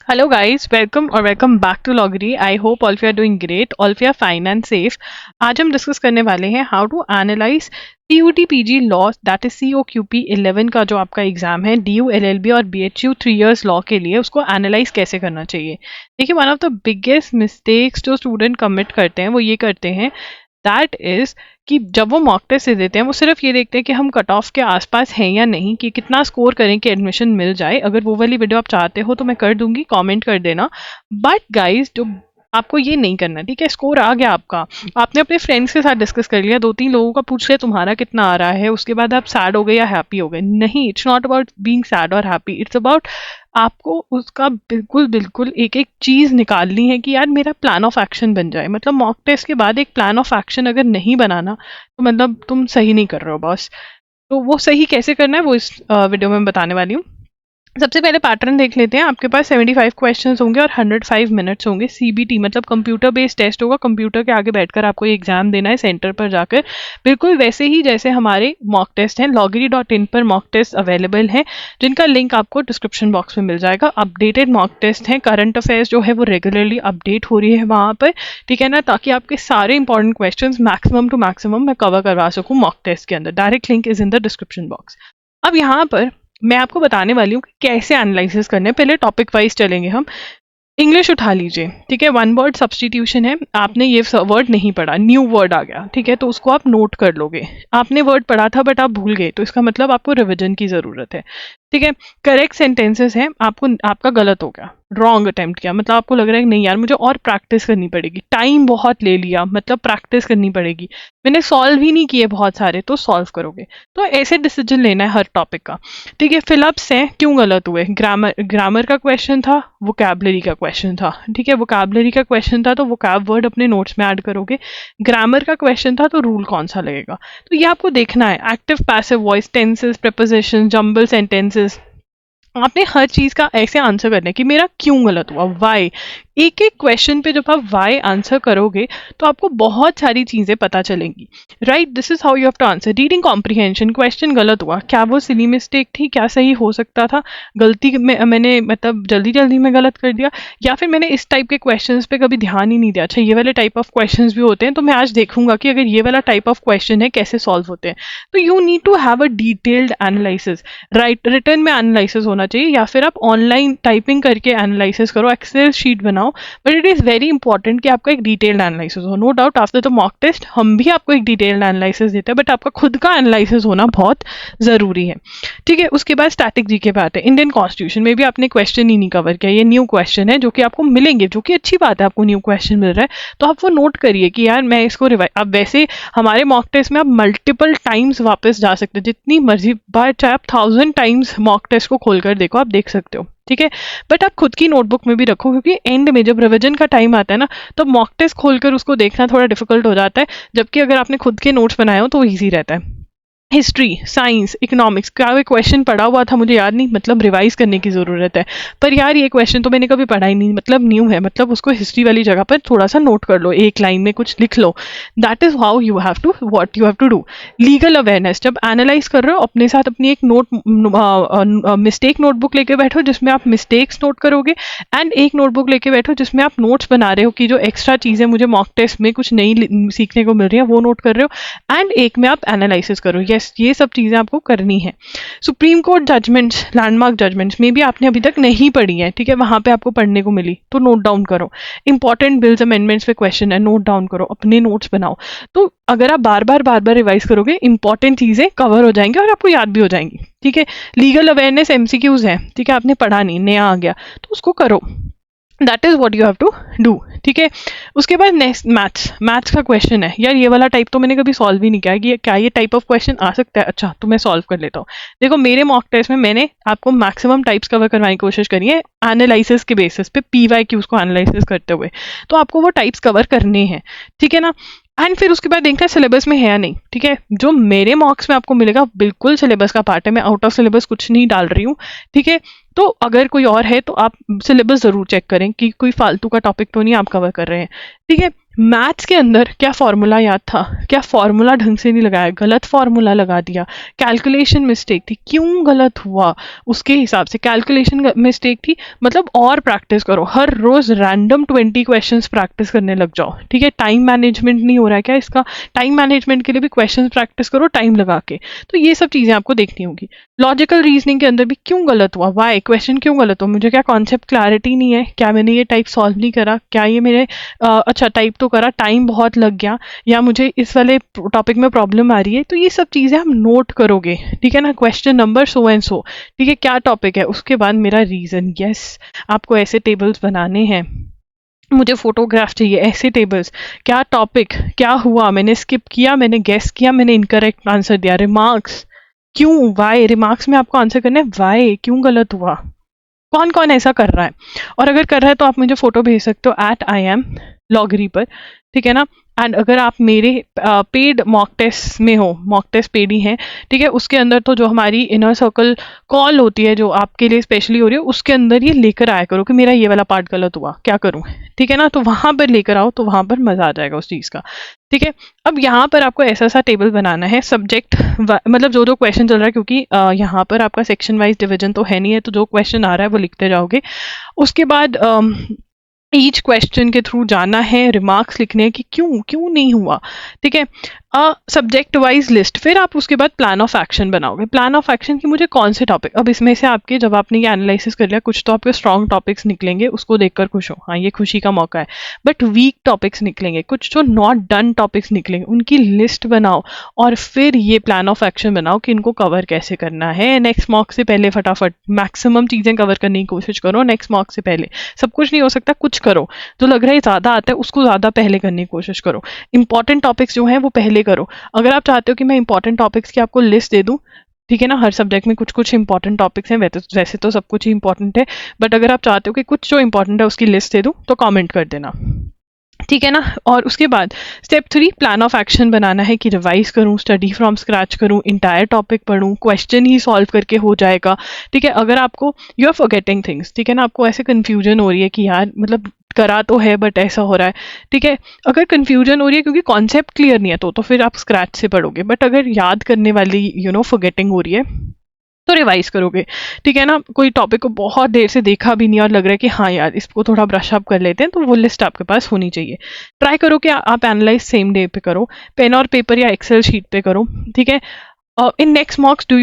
Hello guys, welcome back to Loggery. I hope all of you are doing great, all of you are fine and safe. आज हम discuss करने वाले हैं how to analyse CUT-PG law that is COQP 11 का जो आपका exam है DU LLB और BHU 3 years लॉ के लिए उसको एनालाइज कैसे करना चाहिए। देखिए one of the biggest mistakes जो स्टूडेंट कमिट करते हैं वो ये करते हैं दैट इज कि जब वो मॉक टेस्ट देते हैं वो सिर्फ ये देखते हैं कि हम कट ऑफ के आसपास हैं या नहीं, कि कितना स्कोर करें कि एडमिशन मिल जाए। अगर वो वाली वीडियो आप चाहते हो तो मैं कर दूंगी, कमेंट कर देना। बट गाइज जो आपको ये नहीं करना, ठीक है, स्कोर आ गया आपका, आपने अपने फ्रेंड्स के साथ डिस्कस कर लिया, 2-3 लोगों का पूछ लिया तुम्हारा कितना आ रहा है, उसके बाद आप सैड हो गए या हैप्पी हो गए। नहीं, it's not about being sad और हैप्पी, इट्स अबाउट आपको उसका बिल्कुल एक एक चीज़ निकालनी है कि यार मेरा प्लान ऑफ एक्शन बन जाए। मतलब मॉक टेस्ट के बाद एक प्लान ऑफ एक्शन अगर नहीं बनाना तो मतलब तुम सही नहीं कर रहे हो बॉस। तो वो सही कैसे करना है वो इस वीडियो में बताने वाली हूँ। सबसे पहले पैटर्न देख लेते हैं। आपके पास 75 क्वेश्चंस होंगे और 105 मिनट्स होंगे। CBT मतलब कंप्यूटर बेस्ड टेस्ट होगा, कंप्यूटर के आगे बैठकर आपको ये एग्जाम देना है सेंटर पर जाकर, बिल्कुल वैसे ही जैसे हमारे मॉक टेस्ट हैं। loggery.in पर मॉक टेस्ट अवेलेबल हैं जिनका लिंक आपको डिस्क्रिप्शन बॉक्स में मिल जाएगा। अपडेटेड मॉक टेस्ट हैं, करंट अफेयर्स जो है वो रेगुलरली अपडेट हो रही है वहाँ पर, ठीक है ना, ताकि आपके सारे important question maximum to maximum मैं कवर करवा सकूँ मॉक टेस्ट के अंदर। Direct link is in the description box. अब यहाँ पर मैं आपको बताने वाली हूँ कि कैसे एनालिसिस करने हैं। पहले टॉपिक वाइज चलेंगे हम। इंग्लिश उठा लीजिए, ठीक है, 1 वर्ड सब्सटीट्यूशन है। आपने ये वर्ड नहीं पढ़ा, न्यू वर्ड आ गया, ठीक है, तो उसको आप नोट कर लोगे। आपने वर्ड पढ़ा था बट आप भूल गए, तो इसका मतलब आपको रिविजन की ज़रूरत है, ठीक है। करेक्ट सेंटेंसेस हैं, आपका गलत हो गया, रॉन्ग अटेम्प्ट किया, मतलब आपको लग रहा है कि नहीं यार मुझे और प्रैक्टिस करनी पड़ेगी, टाइम बहुत ले लिया, मतलब प्रैक्टिस करनी पड़ेगी, मैंने सॉल्व ही नहीं किए बहुत सारे, तो सॉल्व करोगे। तो ऐसे डिसीजन लेना है हर टॉपिक का, ठीक है। फिलअप्स हैं, क्यों गलत हुए, ग्रामर का क्वेश्चन था, वोकैबुलरी का क्वेश्चन था, ठीक है, वोकैबुलरी का क्वेश्चन था तो वोकैब वर्ड अपने नोट्स में ऐड करोगे। ग्रामर का क्वेश्चन था तो रूल कौन सा लगेगा, तो ये आपको देखना है। Active passive voice, tenses, preposition, jumble sentences, आपने हर चीज का ऐसे आंसर करना है कि मेरा क्यों गलत हुआ, वाई। एक एक क्वेश्चन पे जब आप वाई आंसर करोगे तो आपको बहुत सारी चीजें पता चलेंगी, right. This is how you have to answer. Reading comprehension, question गलत हुआ, क्या वो सिली मिस्टेक थी, क्या सही हो सकता था, गलती में मैंने मतलब जल्दी में गलत कर दिया, या फिर मैंने इस टाइप के क्वेश्चंस पे कभी ध्यान ही नहीं दिया। अच्छा, ये वाले टाइप ऑफ क्वेश्चंस भी होते हैं, तो मैं आज देखूंगा कि अगर ये वाला टाइप ऑफ क्वेश्चन है कैसे सॉल्व होते हैं। तो you need to have a detailed analysis, right. Return में एनालिसिस होना चाहिए, या फिर आप ऑनलाइन टाइपिंग करके एनालिसिस करो, एक्सेल शीट बनाओ, but it is very important कि आपका एक डिटेल्ड एनालिसिस हो। No doubt after the mock test हम भी आपको एक डिटेल्ड एनालिसिस देते हैं, बट आपका खुद का एनालिसिस होना बहुत जरूरी है, ठीक है। उसके बाद स्टैटिक जीके पे आते हैं। इंडियन कॉन्स्टिट्यूशन में भी आपने क्वेश्चन ही नहीं कवर किया, ये न्यू क्वेश्चन है जो कि आपको मिलेंगे, जो कि अच्छी बात है, आपको न्यू क्वेश्चन मिल रहा है, तो आप वो नोट करिए कि यार मैं इसको रिवाइज। अब वैसे हमारे मॉक टेस्ट में आप मल्टीपल टाइम्स वापस जा सकते हो, जितनी मर्जी बार, चाहे आप 1000 टाइम्स मॉक टेस्ट को खोलकर देखो, आप देख सकते हो, ठीक है। बट आप खुद की नोटबुक में भी रखो, क्योंकि एंड में जब रिवीजन का टाइम आता है ना, तो मॉक टेस्ट खोलकर उसको देखना थोड़ा डिफिकल्ट हो जाता है, जबकि अगर आपने खुद के नोट्स बनाए हो तो ईजी रहता है। हिस्ट्री, साइंस, इकोनॉमिक्स का कोई क्वेश्चन पढ़ा हुआ था, मुझे याद नहीं, मतलब रिवाइज करने की ज़रूरत है, पर यार ये क्वेश्चन तो मैंने कभी पढ़ा ही नहीं, मतलब न्यू है, मतलब उसको हिस्ट्री वाली जगह पर थोड़ा सा नोट कर लो, एक लाइन में कुछ लिख लो। That is how you have to, what you have to do. Legal awareness, जब एनालाइज कर रहे हो अपने साथ अपनी एक मिस्टेक नोटबुक लेके बैठो जिसमें आप मिस्टेक्स नोट करोगे, एंड एक नोटबुक लेके बैठो जिसमें आप नोट्स बना रहे हो कि जो एक्स्ट्रा चीज़ें मुझे मॉक टेस्ट में कुछ नई सीखने को मिल रही है वो नोट कर रहे हो, एंड एक में आप एनालिसिस करो। ये सब चीज़ें आपको करनी है। Supreme court judgements, landmark judgements में भी आपने अभी तक नहीं पढ़ी है, ठीक है, वहां पे आपको पढ़ने को मिली, तो नोट डाउन करो। इंपॉर्टेंट बिल्स अमेंडमेंट्स पे क्वेश्चन है, नोट डाउन करो, अपने नोट्स बनाओ। तो अगर आप बार बार रिवाइज करोगे, इंपॉर्टेंट चीज़ें कवर हो जाएंगी और आपको याद भी हो जाएंगी, ठीक है। लीगल अवेयरनेस MCQs है, ठीक है, आपने पढ़ा नहीं, नया आ गया, तो उसको करो। That is what you have to do, ठीक है। उसके बाद नेक्स्ट मैथ्स का क्वेश्चन है, यार ये वाला टाइप तो मैंने कभी सॉल्व ही नहीं किया कि क्या ये टाइप ऑफ क्वेश्चन आ सकता है, अच्छा तो मैं सॉल्व कर लेता हूँ। देखो मेरे मॉक टेस्ट में मैंने आपको मैक्सिमम टाइप्स कवर करवाने की कोशिश करी है एनालिसिस के बेसिस पे, PYQs को एनालिसिस करते हुए, तो आपको वो टाइप्स कवर करने हैं, ठीक है ना। एंड फिर उसके बाद देखना है सिलेबस में है या नहीं, ठीक है। जो मेरे मॉक्स में आपको मिलेगा बिल्कुल सिलेबस का पार्ट है, मैं आउट ऑफ सिलेबस कुछ नहीं डाल रही हूँ, ठीक है। तो अगर कोई और है तो आप सिलेबस ज़रूर चेक करें कि कोई फालतू का टॉपिक तो नहीं आप कवर कर रहे हैं, ठीक है। मैथ्स के अंदर क्या फॉर्मूला याद था, क्या फॉर्मूला ढंग से नहीं लगाया, गलत फॉर्मूला लगा दिया, कैलकुलेशन मिस्टेक थी, क्यों गलत हुआ उसके हिसाब से कैलकुलेशन मिस्टेक थी, मतलब और प्रैक्टिस करो, हर रोज रैंडम 20 क्वेश्चंस प्रैक्टिस करने लग जाओ, ठीक है। टाइम मैनेजमेंट नहीं हो रहा है क्या इसका, टाइम मैनेजमेंट के लिए भी क्वेश्चंस प्रैक्टिस करो टाइम लगा के। तो ये सब चीजें आपको देखनी होगी। लॉजिकल रीजनिंग के अंदर भी क्यों गलत हुआ, वाई, क्वेश्चन क्यों गलत हुआ, मुझे क्या कॉन्सेप्ट क्लैरिटी नहीं है, क्या मैंने ये टाइप सॉल्व नहीं करा, क्या ये मेरे अच्छा टाइप तो करा, टाइम बहुत लग गया, या मुझे इस वाले टॉपिक में प्रॉब्लम आ रही है। तो ये सब चीज़ें हम नोट करोगे, ठीक है ना। Question number so and so, ठीक है, क्या टॉपिक है, उसके बाद मेरा रीज़न। यस, आपको ऐसे टेबल्स बनाने हैं, मुझे फोटोग्राफ चाहिए, ऐसे टेबल्स, क्या टॉपिक, क्या हुआ, मैंने स्किप किया, मैंने गेस किया, मैंने इनकरेक्ट आंसर दिया, रिमार्क्स, क्यों, वाई, रिमार्क्स में आपको आंसर करना है वाई, क्यों गलत हुआ, कौन कौन ऐसा कर रहा है। और अगर कर रहा है तो आप मुझे फोटो भेज सकते हो @IAMLoggery पर, ठीक है ना। एंड अगर आप मेरे पेड मॉक टेस्ट में हो, मॉक टेस्ट पेड ही हैं, ठीक है, उसके अंदर तो जो हमारी इनर सर्कल कॉल होती है जो आपके लिए स्पेशली हो रही है, उसके अंदर ये लेकर आया करो कि मेरा ये वाला पार्ट गलत हुआ, क्या करूं, ठीक है ना। तो वहां पर लेकर आओ, तो वहां पर मजा आ जाएगा उस चीज का, ठीक है। अब यहाँ पर आपको ऐसा सा टेबल बनाना है, सब्जेक्ट मतलब जो जो क्वेश्चन चल रहा है, क्योंकि यहाँ पर आपका सेक्शन वाइज डिवीजन तो है नहीं है, तो जो क्वेश्चन आ रहा है वो लिखते जाओगे। उसके बाद ईच क्वेश्चन के थ्रू जाना है, रिमार्क्स लिखने हैं कि क्यों क्यों नहीं हुआ, ठीक है। सब्जेक्ट वाइज लिस्ट, फिर आप उसके बाद प्लान ऑफ एक्शन बनाओगे। प्लान ऑफ एक्शन की मुझे कौन से टॉपिक, अब इसमें से आपके जब आपने ये एनालिसिस कर लिया, कुछ तो आपके स्ट्रॉन्ग टॉपिक्स निकलेंगे, उसको देखकर खुश हो, हाँ ये खुशी का मौका है। बट वीक टॉपिक्स निकलेंगे, कुछ जो नॉट डन टॉपिक्स निकलेंगे, उनकी लिस्ट बनाओ और फिर ये प्लान ऑफ एक्शन बनाओ कि इनको कवर कैसे करना है। नेक्स्ट मॉक से पहले फटाफट मैक्सिमम चीजें कवर करने की कोशिश करो नेक्स्ट मॉक से पहले। सब कुछ नहीं हो सकता, कुछ करो, जो लग रहा है ज्यादा आता है उसको ज्यादा पहले करने की कोशिश करो। इंपॉर्टेंट टॉपिक्स जो हैं वो पहले करो। अगर आप चाहते हो कि मैं इंपॉर्टेंट टॉपिक्स की आपको लिस्ट दे दूं, ठीक है ना, हर सब्जेक्ट में कुछ कुछ इंपॉर्टेंट टॉपिक्स हैं, वैसे तो सब कुछ ही इंपॉर्टेंट है, बट अगर आप चाहते हो कि कुछ जो इंपॉर्टेंट है उसकी लिस्ट दे दूं, तो कमेंट कर देना, ठीक है ना। और उसके बाद स्टेप 3 प्लान ऑफ एक्शन बनाना है कि रिवाइज करूं, स्टडी फ्रॉम स्क्रैच करूं, इंटायर टॉपिक पढूं, क्वेश्चन ही सॉल्व करके हो जाएगा, ठीक है। अगर आपको यू आर फॉरगेटिंग थिंग्स, ठीक है ना, आपको ऐसे कंफ्यूजन हो रही है कि यार मतलब करा तो है बट ऐसा हो रहा है, ठीक है। अगर कंफ्यूजन हो रही है क्योंकि कॉन्सेप्ट क्लियर नहीं है, तो फिर आप स्क्रैच से पढ़ोगे। बट अगर याद करने वाली फॉरगेटिंग हो रही है तो रिवाइज करोगे, ठीक है ना। कोई टॉपिक को बहुत देर से देखा भी नहीं और लग रहा है कि हाँ यार इसको थोड़ा ब्रश अप कर लेते हैं, तो वो लिस्ट आपके पास होनी चाहिए। ट्राई करो कि आप एनालाइज सेम डे पे करो, पेन और पेपर या एक्सेल शीट पे करो, ठीक है। In next mock do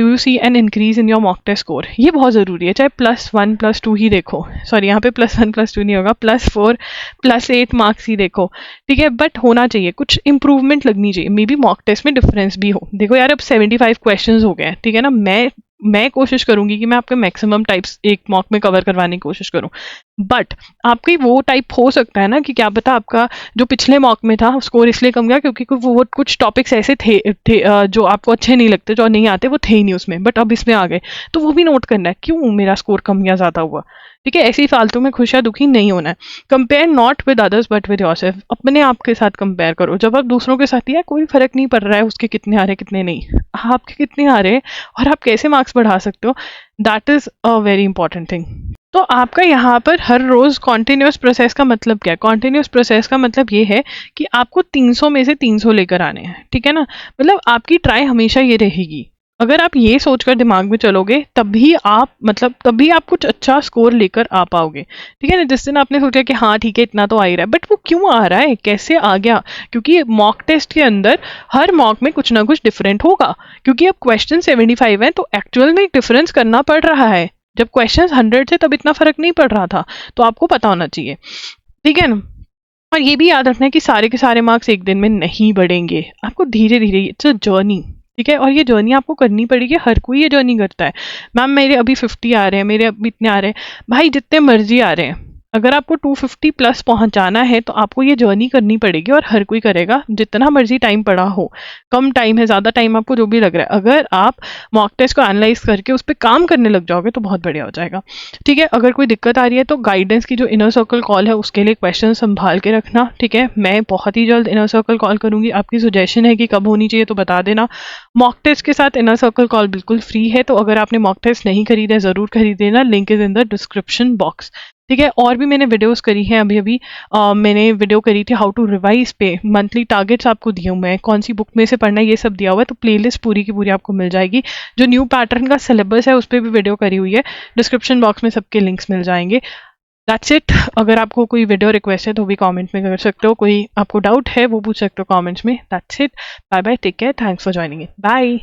you see an increase in your mock test score, ये बहुत ज़रूरी है, चाहे +1 +2 ही देखो, सॉरी यहाँ पे +1 +2 नहीं होगा, +4 +8 मार्क्स ही देखो, ठीक है। बट होना चाहिए, कुछ इंप्रूवमेंट लगनी चाहिए, मे बी मॉक टेस्ट में डिफरेंस भी हो। देखो यार अब 75 क्वेश्चंस हो गए, ठीक है ना। मैं कोशिश करूंगी कि मैं आपके मैक्सिमम टाइप्स एक मॉक में कवर करवाने की कोशिश करूं, बट आपकी वो टाइप हो सकता है ना कि क्या पता आपका जो पिछले मॉक में था स्कोर इसलिए कम गया क्योंकि वो कुछ टॉपिक्स ऐसे थे जो आपको अच्छे नहीं लगते, जो नहीं आते, वो थे ही नहीं उसमें, बट अब इसमें आ गए, तो वो भी नोट करना है क्यों मेरा स्कोर कम या ज़्यादा हुआ, ठीक है। ऐसी फालतू में खुशियाँ दुखी नहीं होना है। Compare not with others but with yourself, अपने आप के साथ कंपेयर करो। जब आप दूसरों के साथ, या कोई फर्क नहीं पड़ रहा है उसके कितने आ रहे कितने नहीं, आपके कितने आ रहे हैं और आप कैसे मार्क्स बढ़ा सकते हो, that is a very important thing. तो आपका यहाँ पर हर रोज कॉन्टिन्यूस प्रोसेस का मतलब क्या है? कॉन्टिन्यूस प्रोसेस का मतलब ये है कि आपको 300 में से 300 लेकर आने हैं, ठीक है ना। मतलब आपकी ट्राई हमेशा ये रहेगी, अगर आप ये सोचकर दिमाग में चलोगे तभी आप कुछ अच्छा स्कोर लेकर आ पाओगे, ठीक है ना। जिस दिन आपने सोचा कि हाँ ठीक है इतना तो आ ही रहा है, बट वो क्यों आ रहा है, कैसे आ गया, क्योंकि मॉक टेस्ट के अंदर हर मॉक में कुछ ना कुछ डिफरेंट होगा, क्योंकि अब क्वेश्चन 75 है तो एक्चुअल में एक डिफरेंस करना पड़ रहा है। जब क्वेश्चन 100 थे तब इतना फर्क नहीं पड़ रहा था, तो आपको पता होना चाहिए, ठीक है ना। और ये भी याद रखना है कि सारे के सारे मार्क्स एक दिन में नहीं बढ़ेंगे, आपको धीरे धीरे, इट्स अ जर्नी, ठीक है। और ये जर्नी आपको करनी पड़ेगी, हर कोई ये जर्नी करता है। मैम मेरे अभी 50 आ रहे हैं, मेरे अभी इतने आ रहे हैं, भाई जितने मर्जी आ रहे हैं, अगर आपको 250 प्लस पहुंचाना है तो आपको ये जर्नी करनी पड़ेगी, और हर कोई करेगा, जितना मर्जी टाइम पड़ा हो, कम टाइम है ज़्यादा टाइम, आपको जो भी लग रहा है, अगर आप मॉक टेस्ट को एनालाइज करके उस पर काम करने लग जाओगे तो बहुत बढ़िया हो जाएगा, ठीक है। अगर कोई दिक्कत आ रही है तो गाइडेंस की जो इनर सर्कल कॉल है उसके लिए क्वेश्चन संभाल के रखना, ठीक है। मैं बहुत ही जल्द इनर सर्कल कॉल करूंगी, आपकी सजेशन है कि कब होनी चाहिए तो बता देना। मॉक टेस्ट के साथ इनर सर्कल कॉल बिल्कुल फ्री है, तो अगर आपने मॉक टेस्ट नहीं खरीदा ज़रूर खरीद लेना, link is in the description box. ठीक है। और भी मैंने वीडियोस करी हैं, अभी अभी मैंने वीडियो करी थी हाउ टू रिवाइज पे, मंथली टारगेट्स आपको दिए हुए हैं, कौन सी बुक में से पढ़ना है ये सब दिया हुआ है, तो प्लेलिस्ट पूरी की पूरी आपको मिल जाएगी। जो न्यू पैटर्न का सिलेबस है उस पर भी वीडियो करी हुई है, डिस्क्रिप्शन बॉक्स में सबके लिंक्स मिल जाएंगे। That's it. अगर आपको कोई वीडियो रिक्वेस्ट है तो भी कमेंट में कर सकते हो, कोई आपको डाउट है वो पूछ सकते हो कमेंट्स में। That's it. Bye bye, take care, thanks for joining in, bye.